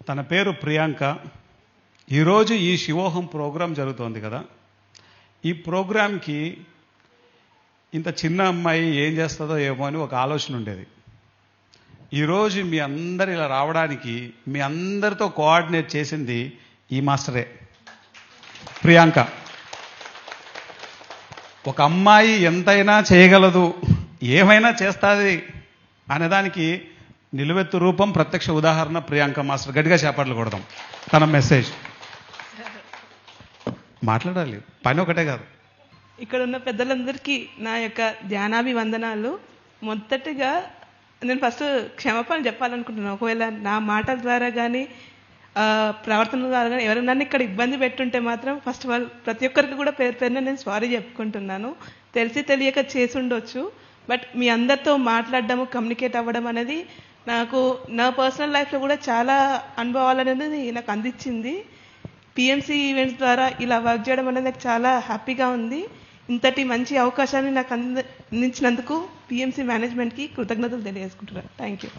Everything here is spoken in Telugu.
తన పేరు ప్రియాంక. ఈరోజు ఈ శివోహం ప్రోగ్రాం జరుగుతోంది కదా. ఈ ప్రోగ్రాంకి ఇంత చిన్న అమ్మాయి ఏం చేస్తుందో ఏమో అని ఒక ఆలోచన ఉండేది. ఈరోజు మీ అందరు ఇలా రావడానికి మీ అందరితో కోఆర్డినేట్ చేసింది ఈ మాస్టరే, ప్రియాంక. ఒక అమ్మాయి ఎంతైనా చేయగలదు, ఏమైనా చేస్తుంది అనేదానికి నిలువెత్తు రూపం, ప్రత్యక్ష ఉదాహరణ ప్రియాంక మాస్టర్. గట్టిగా చేపట్లు కొడదాం. తన మెసేజ్ మాట్లాడాలి, పని ఒకటే కాదు. ఇక్కడ ఉన్న పెద్దలందరికీ నా యొక్క ధ్యానాభివందనాలు. మొదటిగా నేను ఫస్ట్ క్షమాపణ చెప్పాలనుకుంటున్నాను. ఒకవేళ నా మాటల ద్వారా కానీ ప్రవర్తన ద్వారా కానీ ఎవరైనా నన్ను ఇక్కడ ఇబ్బంది పెట్టుంటే మాత్రం ఫస్ట్ ఆఫ్ ఆల్ ప్రతి ఒక్కరికి కూడా పేరు పేరున నేను సారీ చెప్పుకుంటున్నాను. తెలిసి తెలియక చేసి ఉండొచ్చు. బట్ మీ అందరితో మాట్లాడడము, కమ్యూనికేట్ అవ్వడం అనేది నాకు నా పర్సనల్ లైఫ్లో కూడా చాలా అనుభవాలు అనేది నాకు అందించింది. పిఎంసి ఈవెంట్స్ ద్వారా ఇలా వర్క్ చేయడం అనేది నాకు చాలా హ్యాపీగా ఉంది. ఇంతటి మంచి అవకాశాన్ని నాకు అందించినందుకు పిఎంసి మేనేజ్మెంట్కి కృతజ్ఞతలు తెలియజేసుకుంటున్నాను. Thank you.